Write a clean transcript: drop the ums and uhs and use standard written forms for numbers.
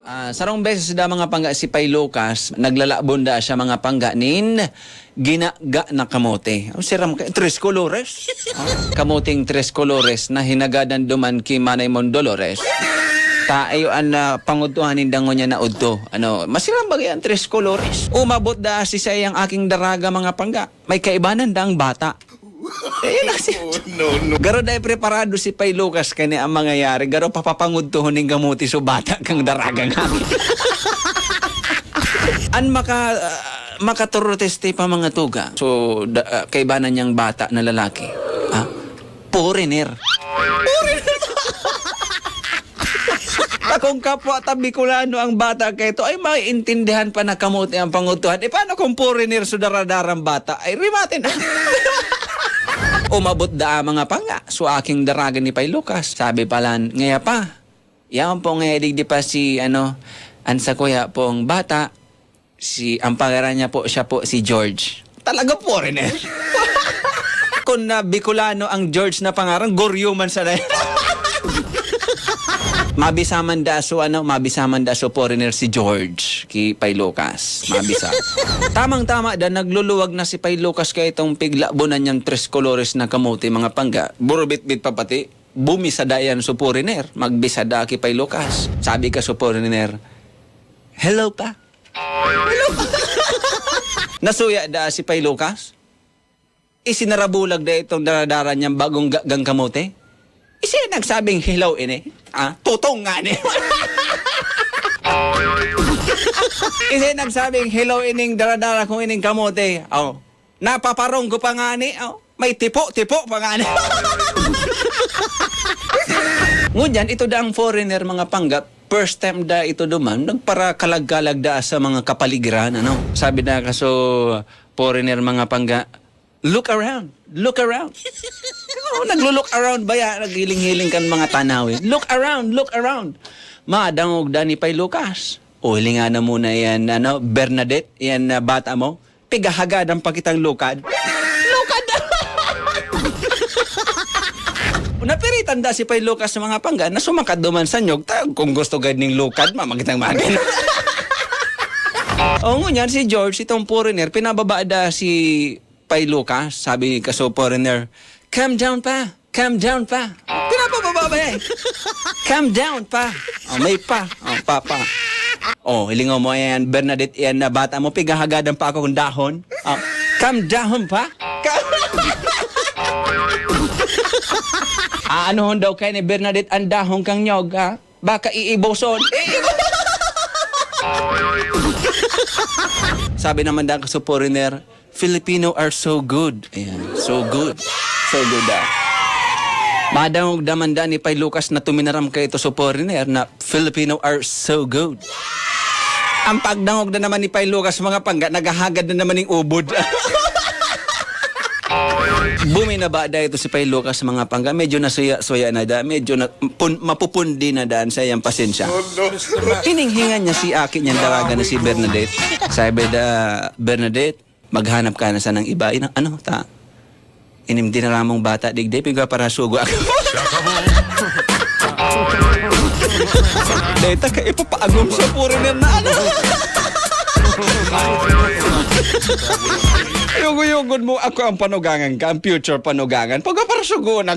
Sarong beses da mga pangga si Pay Lucas, naglalabon da siya mga pangga nin ginaga na kamote. Siram ka, tres colores. Kamuting tres colores na hinagadan duman ki Manay Mon Dolores. Ayo an pangutuhanin dango niya na udto. Masiram bagay ang tres colores. Umabot da si sayang aking daraga mga pangga. May kaibanan dang bata. No. Garo dahil preparado si Pay Lucas kani ang mangyayari. Garo papapangudtohon ng gamuti so bata kang daraga nga. An makaturoteste pa mga tuga. So kaibanan niyang bata na lalaki. Foreigner. Kung kapwa tabikulano ang bata kay ito, ay maiintindihan pa na kamuti ang pangutuhan. Paano kung foreigner so daradarang bata? Ay rimatin na. Umabot da mga panga. So aking daraga ni Pay Lucas. Sabi pala, ngaya pa. Yan po ngaya digdi pa si ansa kuya pong bata. Ang pangalan niya po, siya po si George. Talaga foreigner. Kung na Bicolano ang George na pangaran, Goryo man sa na. Mabisaman da so foreigner si George ki Pay Lucas. Mabisa. Tamang-tama da nagluluwag na si Pay Lucas kay itong piglabonan niyang tres colores na kamote mga pangga. Burubit-bit pa pati. Bumisadayan so foreigner. Magbisada ki Pay Lucas. Sabi ka so foreigner, hello pa. Hello pa. Nasuya da si Pay Lucas. Isinarabulag da itong daradara niyang bagong gang kamote. Isa nagsabing hello ini. Tutong nga ni. Isa nagsabing hello ining daradara kong ining kamote. Napaparong ko pa nga ni. May tipo pa nga ni. Ngunyan, ito da ang foreigner mga panggap. First time da ito duman, nagpara kalag-kalag da sa mga kapaligiran. Sabi na kaso foreigner mga pangga, look around. Naglo-look around ba yan? Nagiling-hiling kan mga tanawin. Look around. Madangog da ni Pay Lucas. Hili nga na muna yan, Bernadette, yan bata mo. Pigahagadan pa kitang lukad. Lukad! Napiritan da si Pay Lucas sa mga pangga na sumakad duman sa nyog. Kung gusto ganing lukad, mamagitang magin. Ngunyan si George, itong foreigner, pinababa da si Pay Lucas. Sabi ka so foreigner, calm down pa. Pinapababa ba eh? Calm down pa. May pa. Papa. Hilingaw mo yan, Bernadette, yan na bata mo, pigahagadan pa ako kung dahon. Calm down pa. Ano daw kayo ni Bernadette ang dahon kang nyog, ha? Baka iiboson. Sabi naman daw sa foreigner, Filipino are so good. Ayan, so good. So good Madang damanda ni Pay Lucas na tuminaram kayo ito sa foreigner na Filipino are so good. Ang pagdangog na naman ni Pay Lucas mga pangga, naghahagad na naman ng ubod. Buminaba da ito si Pay Lucas mga pangga. Medyo nasuya na da. Medyo mapupundi na daan sa iyang pasensya. Hininghingan niya si akin niyang daraga na si Bernadette. Sabi da, Bernadette, maghanap ka na sa ng iba. Inim din na ramong bata, digday, piga para sugo ako. Deta ka ipapaagom sa foreigner na Yugo-yugod mo ako ang panugangan ka, ang future panugangan. Pagka para sugo na